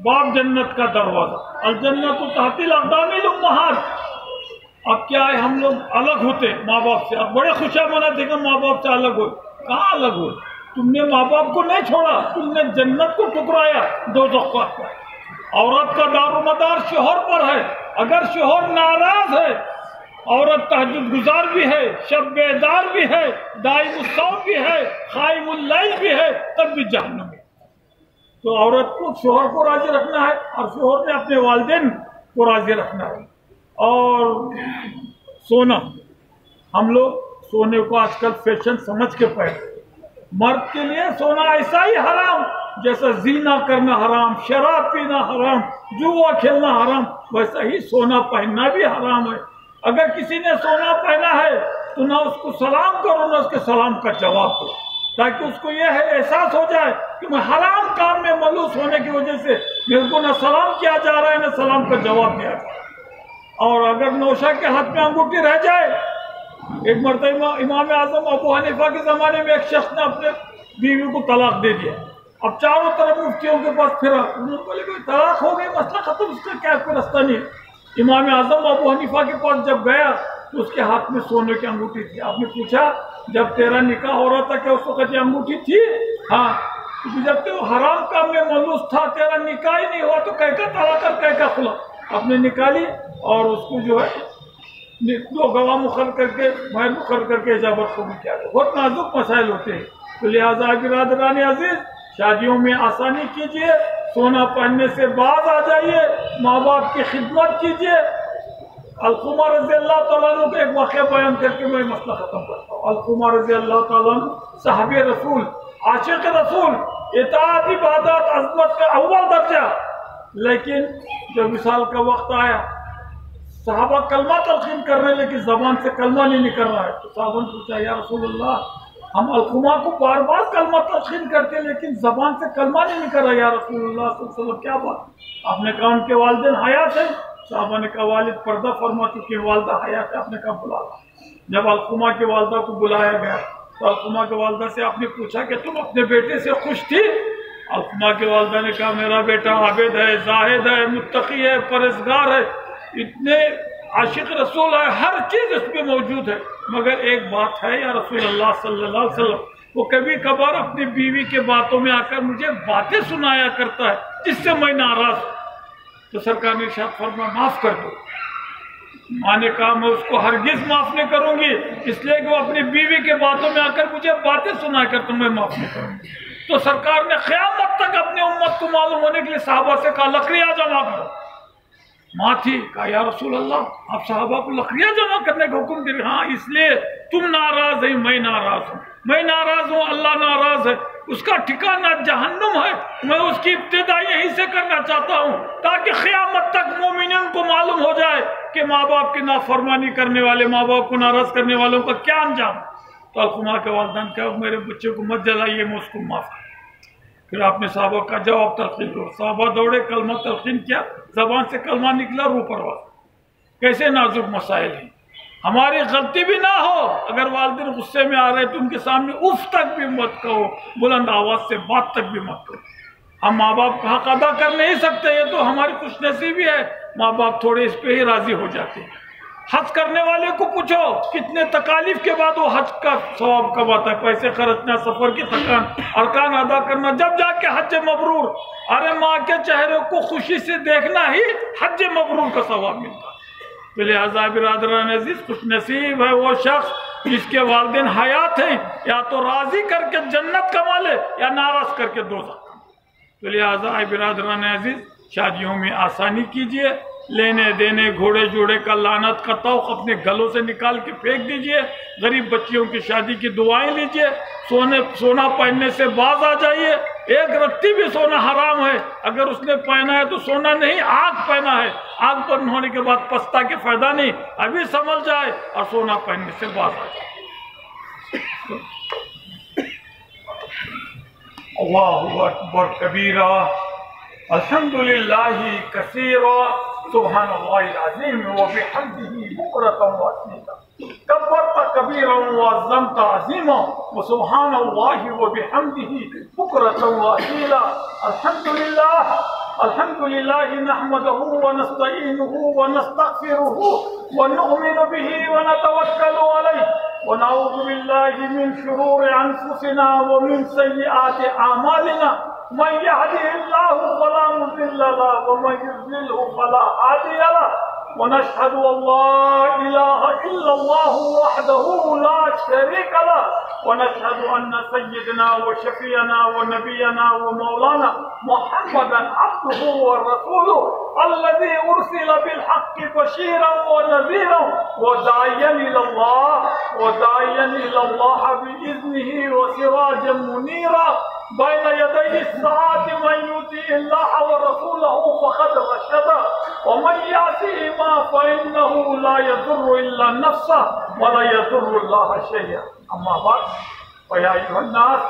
باپ جنت کا دروازہ، الجنت تحت الاقدام الامہات۔ اب کیا ہے، ہم لوگ الگ ہوتے ماں باپ سے، اب بڑے خوشیاں مناتے کہ ماں باپ سے الگ ہوئے۔ کہاں الگ ہوئے؟ تم نے ماں باپ کو نہیں چھوڑا، تم نے جنت کو ٹکرایا دوزخ پر۔ عورت کا دار و مدار شوہر پر ہے، اگر شوہر ناراض ہے، عورت تہجد گزار بھی ہے، شب بیدار بھی ہے، دائم الصوم بھی ہے، قائم اللیل بھی ہے، تب بھی جہنم ہے۔ تو عورت کو شوہر کو راضی رکھنا ہے، اور شوہر نے اپنے والدین کو راضی رکھنا ہے۔ اور سونا، ہم لوگ سونے کو آج کل فیشن سمجھ کے پہنتے۔ مرد کے لیے سونا ایسا ہی حرام جیسا زینا کرنا حرام، شراب پینا حرام، جوا کھیلنا حرام، ویسا ہی سونا پہننا بھی حرام ہے۔ اگر کسی نے سونا پہنا ہے تو نہ اس کو سلام کرو، نہ اس کے سلام کا جواب دو، تاکہ اس کو یہ احساس ہو جائے کہ میں حرام کام میں ملوث ہونے کی وجہ سے میرے کو نہ سلام کیا جا رہا ہے، نہ سلام کا جواب دیا جا رہا ہے۔ اور اگر نوشہ کے ہاتھ میں انگوٹھی رہ جائے، ایک مرتبہ امام اعظم ابو حنیفہ کے زمانے میں ایک شخص نے اپنے بیوی کو طلاق دے دیا۔ اب چاروں طرف مفتیوں کے پاس پھرا، انہوں نے بولے کہ طلاق ہو گئی، مسئلہ ختم، اس کا کیا کوئی رستہ نہیں۔ امام اعظم ابو حنیفہ کے پاس جب گیا تو اس کے ہاتھ میں سونے کی انگوٹھی تھی۔ آپ نے پوچھا جب تیرا نکاح ہو رہا تھا کیا اس وقت یہ انگوٹھی تھی؟ ہاں۔ جب تو حرام کام میں ملوث تھا، تیرا نکاح ہی نہیں ہوا تو کہہ کا طلاق کر کہہ کا خلا؟ آپ نے نکالی اور اس کو جو ہے دو گواہ مقرر کر کے، مہر مقرر کر کے اجابت قبول کیا گیا۔ بہت نازک مسائل ہوتے ہیں، تو لہٰذا برادران عزیز شادیوں میں آسانی کیجیے، سونا پہننے سے باز آ جائیے، ماں باپ کی خدمت کیجیے۔ علقمہ رضی اللہ تعالیٰ عنہ کا ایک واقعہ بیان کر کے میں مسئلہ ختم کرتا ہوں۔ علقمہ رضی اللہ تعالیٰ عنہ صحابی رسول، عاشق رسول، اطاعت عبادات عظمت کا اول درجہ، لیکن جب وصال کا وقت آیا صحابہ کلمہ تلقین کر رہے لیکن زبان سے کلمہ نہیں نکل رہا ہے، تو صحابہ نے پوچھا یا رسول اللہ ہم علقمہ کو بار بار کلمہ تلقین کرتے لیکن زبان سے کلمہ نہیں نکل رہا، یا رسول اللہ صلی اللہ علیہ وسلم کیا بات؟ آپ نے کہا ان کے والدین حیات ہیں؟ صحابہ نے کہا والد پردہ فرما چکے، والدہ حیات ہے۔ آپ نے کہا بلا لا۔ جب علقمہ کے والدہ کو بلایا گیا تو علقمہ کے والدہ سے آپ نے پوچھا کہ تم اپنے بیٹے سے خوش تھی؟ علقمہ کے والدہ نے کہا میرا بیٹا عابد ہے، زاہد ہے، متقی ہے، پرہیزگار ہے، اتنے عاشق رسول ہے، ہر چیز اس میں موجود ہے، مگر ایک بات ہے یا رسول اللہ صلی اللہ علیہ وسلم، وہ کبھی کبھار اپنی بیوی کے باتوں میں آ کر مجھے باتیں سنایا کرتا ہے جس سے میں ناراض ہوں۔ تو سرکار نے ارشاد فرمایا معاف کر دو۔ ماں نے کہا میں اس کو ہرگز معاف نہیں کروں گی، اس لیے کہ وہ اپنی بیوی کے باتوں میں آ کر مجھے باتیں سنایا کرتا ہوں، میں معاف نہیں کروں گی۔ تو سرکار نے قیامت تک اپنی امت کو معلوم ہونے کے لیے صحابہ سے کہا لکڑیاں جمع کرو۔ ماں تھی، کہا یا رسول اللہ آپ صحابہ کو لکڑیاں جمع کرنے کا حکم دے رہے؟ ہاں اس لیے تم ناراض ہیں، میں ناراض ہوں، میں ناراض ہوں، اللہ ناراض ہے، اس کا ٹھکانہ جہنم ہے، میں اس کی ابتدا یہیں سے کرنا چاہتا ہوں تاکہ قیامت تک مومنین کو معلوم ہو جائے کہ ماں باپ کی نافرمانی کرنے والے، ماں باپ کو ناراض کرنے والوں کا کیا انجام۔ تو علقمہ کے والدین کہا میرے بچے کو مت جلائیے، میں اس کو معاف کروں۔ پھر آپ نے صحابہ کا جواب تلقین کرو، صحابہ دوڑے، کلمہ تلقین کیا، زبان سے کلمہ نکلا، روح پرواز۔ کیسے نازک مسائل ہیں، ہماری غلطی بھی نہ ہو، اگر والدین غصے میں آ رہے تو ان کے سامنے اف تک بھی مت کہو، بلند آواز سے بات تک بھی مت کرو۔ ہم ماں باپ کا حق ادا کر نہیں سکتے، یہ تو ہماری خوش نصیبی ہے، ماں باپ تھوڑے اس پہ ہی راضی ہو جاتے ہیں۔ حج کرنے والے کو پوچھو کتنے تکالیف کے بعد وہ حج کا ثواب کب آتا ہے، پیسے خرچنا، سفر کی تھکان، ارکان ادا کرنا، جب جا کے حج مبرور، ارے ماں کے چہرے کو خوشی سے دیکھنا ہی حج مبرور کا ثواب ملتا ہے۔ تو لہٰذا برادران عزیز خوش نصیب ہے وہ شخص جس کے والدین حیات ہیں، یا تو راضی کر کے جنت کما لے یا ناراض کر کے دوزخ۔ تو لہٰذا برادران عزیز شادیوں میں آسانی کیجیے، لینے دینے، گھوڑے جوڑے کا لعنت کا طوق اپنے گلوں سے نکال کے پھینک دیجئے، غریب بچیوں کی شادی کی دعائیں لیجئے، سونا پہننے سے باز آ جائیے۔ ایک رتی بھی سونا حرام ہے، اگر اس نے پہنا ہے تو سونا نہیں آگ پہنا ہے، آگ پر ہونے کے بعد پچھتا کے فائدہ نہیں، ابھی سنبھل جائے اور سونا پہننے سے باز آ جائے۔ اللہ اکبر کبیرہ، الحمدللہ کثیرا، سبحان اللہ العظیم وبحمدہ بکرۃ واصیلا، کبرت کبیرا وعظمت عظیما وسبحان اللہ وبحمدہ بکرۃ واصیلا۔ الحمدللہ الحمد لله نحمده ونستعينه ونستغفره ونؤمن به ونتوكل عليه ونعوذ بالله من شرور أنفسنا ومن سيئات أعمالنا من يهده الله فلا مضل له ومن يضلله فلا هادي له ونشهد أن لا إله إلا الله وحده لا شريك له ونشهد أن سيدنا وشفينا ونبينا ومولانا محمدا عبده ورسوله الذي أرسل بالحق بشيرا ونذيرا وداعيا إلى الله بإذنه وسراجا منيرا بين يدي الساعة من يطع الله ورسوله فقد رشد ومن يعصهما فإنه لا يضر إلا نفسه ولا يضر الله شيئا. أما بعد فيا أيها الناس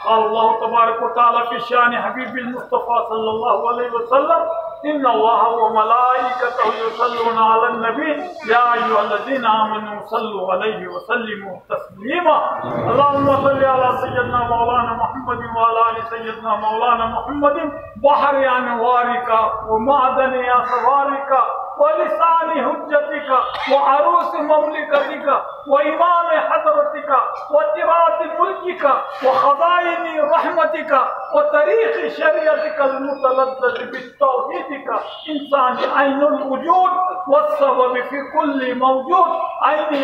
قال الله تبارك وتعالى في شأن حبيب المصطفى صلى الله عليه وسلم إن الله وملائكته يصلون على النبي يا أيها الذين آمنوا صلوا عليه وسلموا تسليما. اللهم صل على سيدنا مولانا محمد وعلى آل سيدنا مولانا محمد بحر أنوارك ومعدن أسرارك ولسان حجتك وعروس مملكتك وإمام حضرتك وتراث ملكك وخزائن رحمتك وتاريخ شريعتك المتلذذ بالتوحيدك إنسان عين الوجود والسبب في كل موجود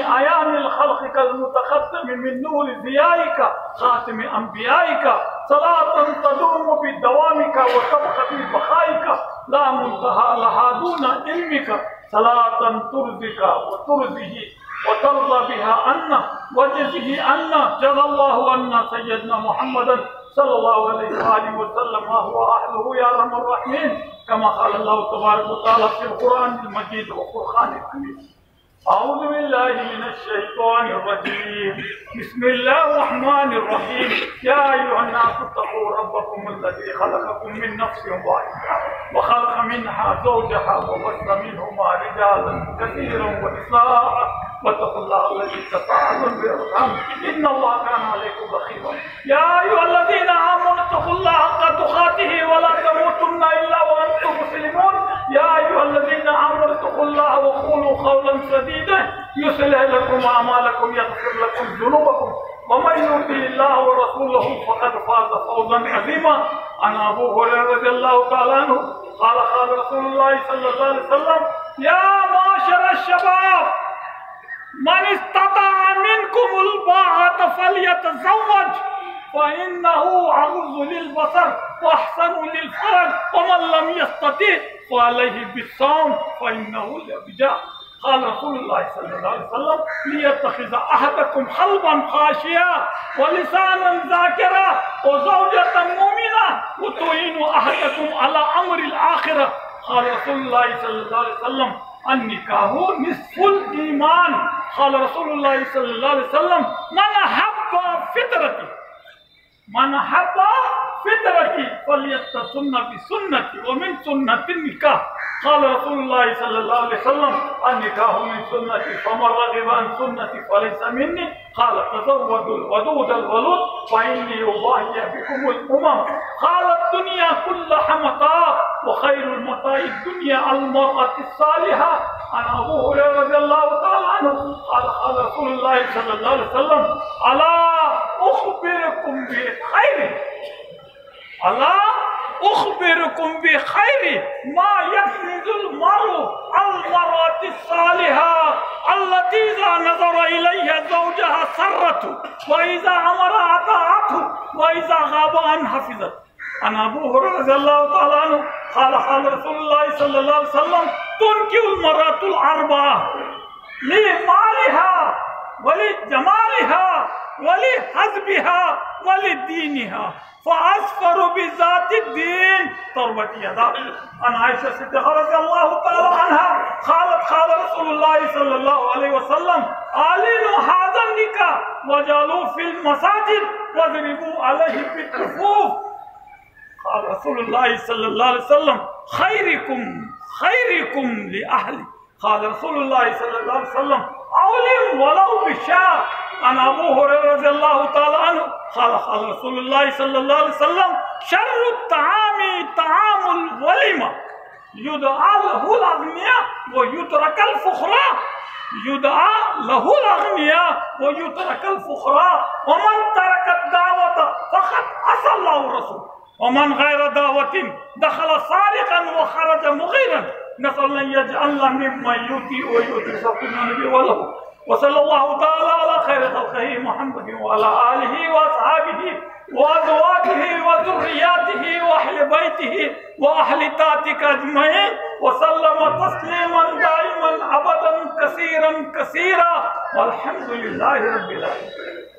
عيان الخلق المتختم من نور ضيائك خاتم أنبيائك صلاة تدوم بدوامك وتبقى ببقائك لا منتهى لها دون علمك صلاة ترضيك وترضيه وترضى بها عنا وجزه عنا جزا الله عنا سيدنا محمدا صلى الله عليه وآله وسلم ما هو أهله يا أرحم الراحمين كما قال الله تبارك وتعالى في القرآن المجيد والفرقان الحميد. أعوذ بالله من الشيطان الرجيم بسم الله الرحمن الرحيم يا أيها الناس اتقوا ربكم الذي خلقكم من نفس واحدة وخلق منها زوجها وبث منهما رجالا كثيرا ونساء واتقوا الله الذي تساءلون به والأرحام إن الله كان عليكم رقيبا. يا أيها الذين آمنوا اتقوا الله حق تقاته ولا تموتن إلا وأنتم مسلمون. يا أيها الذين آمنوا اتقوا الله وقولوا قولا سديدا يصلح لكم أعمالكم يغفر لكم ذنوبكم ومن يطع الله ورسوله فقد فاز فوزا عظيما. عن أبو هريرة رضي الله تعالى عنه قال رسول الله صلى الله عليه وسلم يا معشر الشباب من استطاع منكم الباءة فليتزوج فإنه أغض للبصر وأحسن للفرج ومن لم يستطع فعليه بالصوم فإنه لوجاء. قال رسول الله صلى الله عليه وسلم ليتخذ أحدكم قلبا خاشعا ولسانا ذاكرا وزوجة مؤمنة وتعين أحدكم على أمر الآخرة. قال رسول الله صلى الله عليه وسلم النكاح نصف الإيمان. قال رسول الله صلى الله عليه وسلم من أحب فطرتي فليستسن بسنتي ومن سنة النكاح. قال رسول الله صلى الله عليه وسلم النكاح من سنتي فمن رغب عن سنتي فليس مني. قال تزودوا الودود الولود فإني أباهي بكم الأمم. قال الدنيا كلها متاع وخير المتاع الدنيا المرأة الصالحة. عن أبو هريرة رضي الله تعالى عنه قال رسول الله صلى الله عليه وسلم ألا أخبركم بخير ما يكنز المرأة الصالحة التي إذا نظر إليها زوجها سرته وإذا أمر أطاعته وإذا غاب عن حفظته. عن أبو هريرة رضي الله تعالى عنه قال رسول الله صلى الله عليه وسلم تنكح المرأة الأربعة لمالها ولجمالها ولحسبها ولدينها فأسفر بذات الدين تربت يداك. عن عائشة الصديقة رضي الله تعالى عنها قال رسول الله صلى الله عليه وسلم أعلنوا هذا النكاح وجعلوا في المساجد واضربوا عليه بالكفوف. قال رسول الله صلى الله عليه وسلم خيركم لأهلي. قال رسول الله صلى الله عليه وسلم أولم ولو بشاء. عن أبو هريرة رضي الله تعالى عنه قال رسول الله صلى الله عليه وسلم شر الطعام طعام الولیمہ یدعا له الاغنیاء ویترک الفقراء یدعا له الاغنیاء ویترک الفقراء ومن ترک الدعوة فقد عصى الله ورسوله ومن غير دعوة دخل سارقا وخرج مغيرا نسأل أن يجعلنا ممن يؤتي ويؤتي صدقنا النبي وله وصلى الله تعالى على خير خلقه محمد وعلى آله وأصحابه وأزواجه وذرياته وأهل بيته وأهل طاعتك أجمعين وسلم تسليما دائما أبدا كثيرا كثيرا والحمد لله رب العالمين.